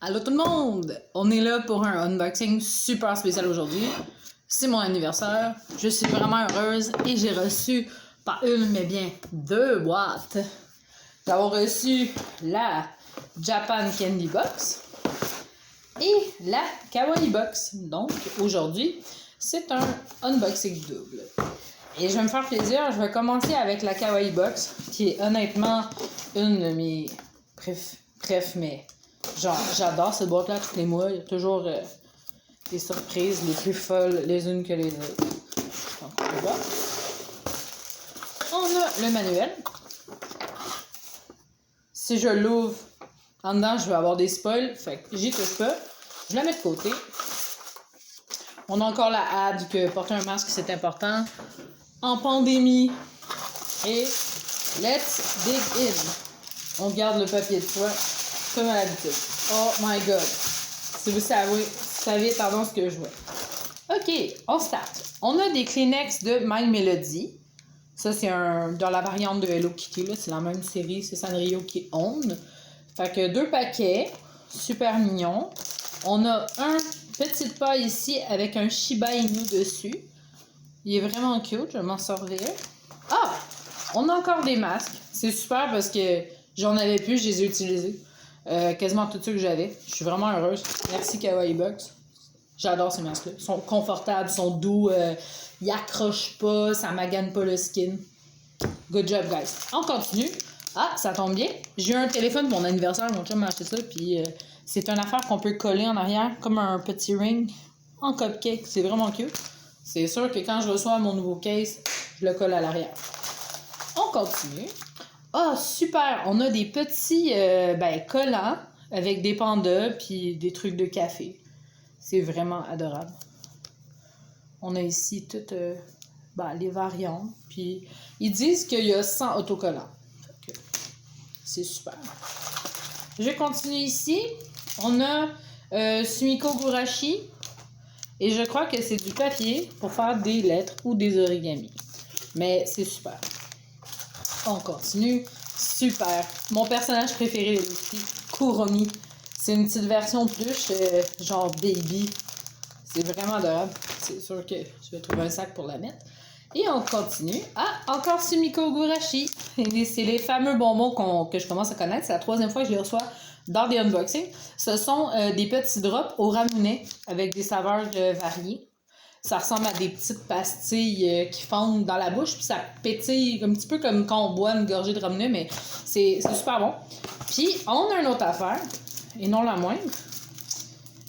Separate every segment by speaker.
Speaker 1: Allô tout le monde! On est là pour un unboxing super spécial aujourd'hui. C'est mon anniversaire. Je suis vraiment heureuse et j'ai reçu pas une mais bien deux boîtes. D'avoir reçu la Japan Candy Box et la Kawaii Box. Donc aujourd'hui, c'est un unboxing double. Et je vais me faire plaisir, je vais commencer avec la Kawaii Box, qui est honnêtement une de mes mais genre, j'adore cette boîte-là tous les mois. Il y a toujours des surprises les plus folles les unes que les autres. Donc, on voit. On a le manuel. Si je l'ouvre, en dedans, je vais avoir des spoils. Fait que j'y touche pas. Je la mets de côté. On a encore la ad que porter un masque, c'est important. En pandémie. Et let's dig in. On garde le papier de soie comme à l'habitude. Oh my god. Si vous savez ce que je vois. Ok, on start. On a des Kleenex de My Melody. Ça, c'est dans la variante de Hello Kitty. Là. C'est la même série. C'est Sanrio qui own. Fait que 2 paquets. Super mignon. On a un petit pas ici avec un Shiba Inu dessus. Il est vraiment cute. Je vais m'en servir. Ah! On a encore des masques. C'est super parce que j'en avais plus. Je les ai utilisés. Quasiment tout ceux que j'avais. Je suis vraiment heureuse. Merci Kawaii Box. J'adore ces masques-là. Ils sont confortables, ils sont doux, ils accrochent pas, ça magane pas le skin. Good job, guys. On continue. Ah, ça tombe bien. J'ai eu un téléphone pour mon anniversaire, mon chum m'a acheté ça, puis c'est une affaire qu'on peut coller en arrière, comme un petit ring en cupcake. C'est vraiment cute. C'est sûr que quand je reçois mon nouveau case, je le colle à l'arrière. On continue. Ah, super! On a des petits collants avec des pandas puis des trucs de café. C'est vraiment adorable. On a ici toutes les variantes. Puis ils disent qu'il y a 100 autocollants. C'est super. Je continue ici. On a Sumiko Gurashi. Et je crois que c'est du papier pour faire des lettres ou des origamis. Mais c'est super. On continue. Super. Mon personnage préféré aussi, Kuromi. C'est une petite version pluche, genre baby. C'est vraiment adorable. C'est sûr que je vais trouver un sac pour la mettre. Et on continue. Ah, encore Sumiko Gurashi. C'est les fameux bonbons que je commence à connaître. C'est la 3e fois que je les reçois dans des unboxings. Ce sont des petits drops au ramune avec des saveurs variées. Ça ressemble à des petites pastilles qui fondent dans la bouche, puis ça pétille un petit peu comme quand on boit une gorgée de ramen, mais c'est super bon. Puis, on a une autre affaire, et non la moindre.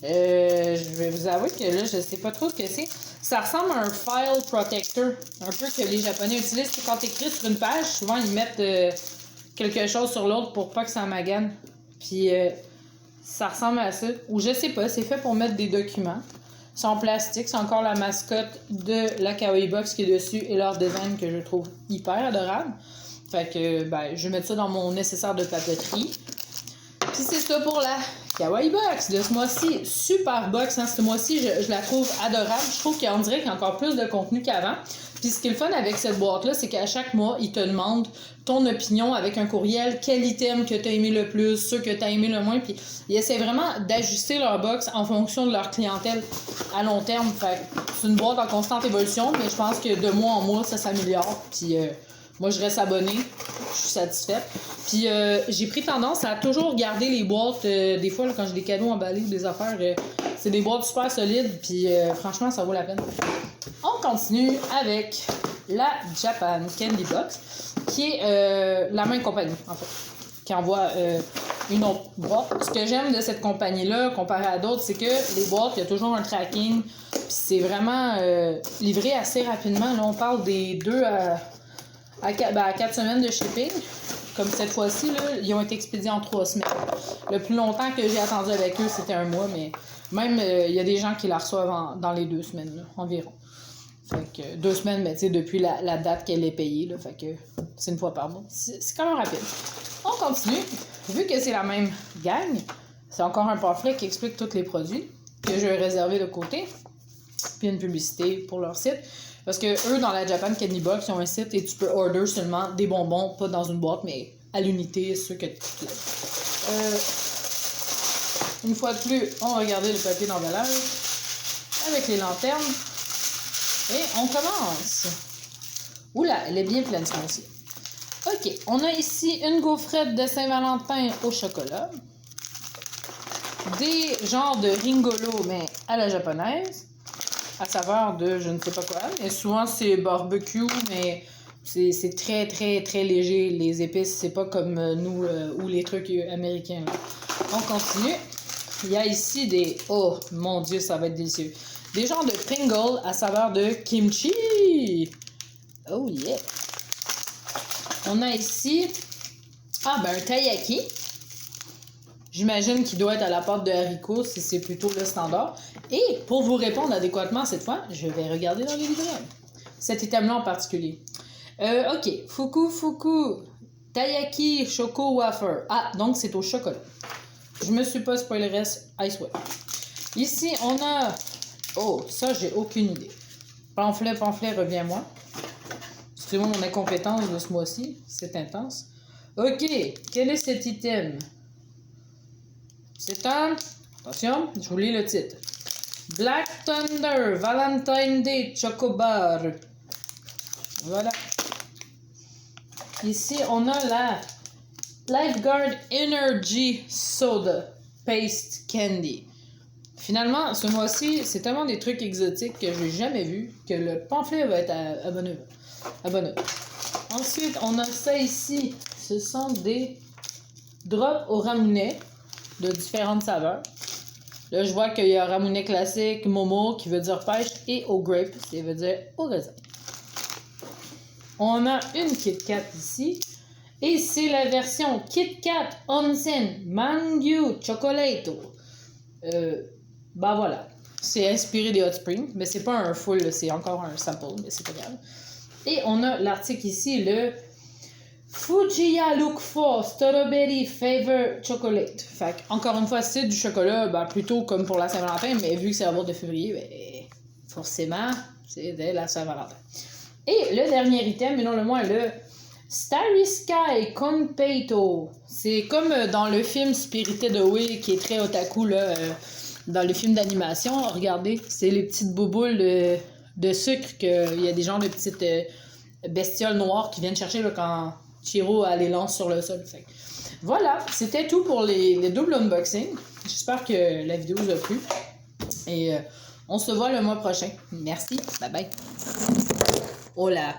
Speaker 1: Je vais vous avouer que là, je sais pas trop ce que c'est. Ça ressemble à un file protector, un peu que les Japonais utilisent. Quand tu écris sur une page, souvent, ils mettent quelque chose sur l'autre pour pas que ça magane. Puis, ça ressemble à ça. Ou je sais pas, c'est fait pour mettre des documents. C'est en plastique, c'est encore la mascotte de la Kawaii Box qui est dessus et leur design que je trouve hyper adorable. Fait que je vais mettre ça dans mon nécessaire de papeterie. Puis c'est ça pour la Kawaii Box de ce mois-ci. Super box, hein, ce mois-ci, je la trouve adorable. Je trouve qu'on dirait qu'il y a encore plus de contenu qu'avant. Puis ce qui est le fun avec cette boîte-là, c'est qu'à chaque mois, ils te demandent ton opinion avec un courriel, quel item que tu as aimé le plus, ceux que tu as aimé le moins. Puis ils essaient vraiment d'ajuster leur box en fonction de leur clientèle à long terme. Fait c'est une boîte en constante évolution, mais je pense que de mois en mois, ça s'améliore. Puis moi, je reste abonnée. Je suis satisfaite. Puis j'ai pris tendance à toujours garder les boîtes. Des fois, là, quand j'ai des cadeaux emballés ou des affaires, c'est des boîtes super solides. Puis franchement, ça vaut la peine. On continue avec la Japan Candy Box, qui est la même compagnie, en fait, qui envoie une autre boîte. Ce que j'aime de cette compagnie-là, comparé à d'autres, c'est que les boîtes, il y a toujours un tracking. Puis c'est vraiment livré assez rapidement. Là, on parle des 2 à 4 semaines de shipping. Comme cette fois-ci, là, ils ont été expédiés en 3 semaines. Le plus longtemps que j'ai attendu avec eux, c'était 1 mois, mais même il y a des gens qui la reçoivent dans les 2 semaines là, environ. Fait que 2 semaines, mais tu sais, depuis la date qu'elle est payée, là, fait que c'est 1 fois par mois. C'est quand même rapide. On continue. Vu que c'est la même gang, c'est encore un pamphlet qui explique tous les produits que je vais réserver de côté. Puis une publicité pour leur site. Parce que eux, dans la Japan Candy Box, ils ont un site et tu peux order seulement des bonbons, pas dans une boîte, mais à l'unité, ceux que tu Une fois de plus, on va garder le papier d'emballage avec les lanternes. Et on commence. Oula, elle est bien pleine, celle-ci. OK, on a ici une gaufrette de Saint-Valentin au chocolat. Des genres de ringolo, mais à la japonaise. À saveur de je ne sais pas quoi. Et souvent, c'est barbecue, mais c'est très, très, très léger. Les épices, c'est pas comme nous ou les trucs américains. Là. On continue. Il y a ici des... Oh, mon Dieu, ça va être délicieux. Des genres de Pringles à saveur de kimchi. Oh yeah. On a ici... un taiyaki. J'imagine qu'il doit être à la pâte de haricots si c'est plutôt le standard. Et pour vous répondre adéquatement cette fois, je vais regarder dans les livrets. Cet item-là en particulier. OK. Fuku. Taiyaki Choco Wafer. Ah, donc c'est au chocolat. Je me suis pas spoilé le reste. Ice Whip. Ici, on a... Oh, ça, j'ai aucune idée. Pamphlet, reviens-moi. Excusez-moi mon incompétence de ce mois-ci. C'est intense. OK. Quel est cet item? C'est un... Attention, je vous lis le titre. Black Thunder Valentine Day Chocobar. Voilà. Ici, on a la Lifeguard Energy Soda Paste Candy. Finalement, ce mois-ci, c'est tellement des trucs exotiques que j'ai jamais vu que le pamphlet va être à bonne œuvre. Ensuite, on a ça ici. Ce sont des drops au ramounet de différentes saveurs. Là, je vois qu'il y a ramounet classique, momo, qui veut dire pêche, et au grape, qui veut dire au raisin. On a une Kit Kat ici. Et c'est la version Kit Kat Onsen Mango Chocolato. Voilà. C'est inspiré des Hot Springs, mais c'est pas un full, c'est encore un sample, mais c'est pas grave. Et on a l'article ici, le Fujiya Look for Strawberry Flavor Chocolate. Fait encore une fois, c'est du chocolat, plutôt comme pour la Saint-Valentin, mais vu que c'est la boîte de février, forcément, c'est de la Saint-Valentin. Et le dernier item, mais non le moins, le Starry Sky Konpeito. C'est comme dans le film Spirited Away, qui est très otaku, là, dans le film d'animation. Regardez, c'est les petites bouboules de sucre, qu'il y a des genres de petites bestioles noires qui viennent chercher là, quand Chiro les lance sur le sol. Fait. Voilà, c'était tout pour les doubles unboxings. J'espère que la vidéo vous a plu. Et on se voit le mois prochain. Merci, bye bye. Oh là!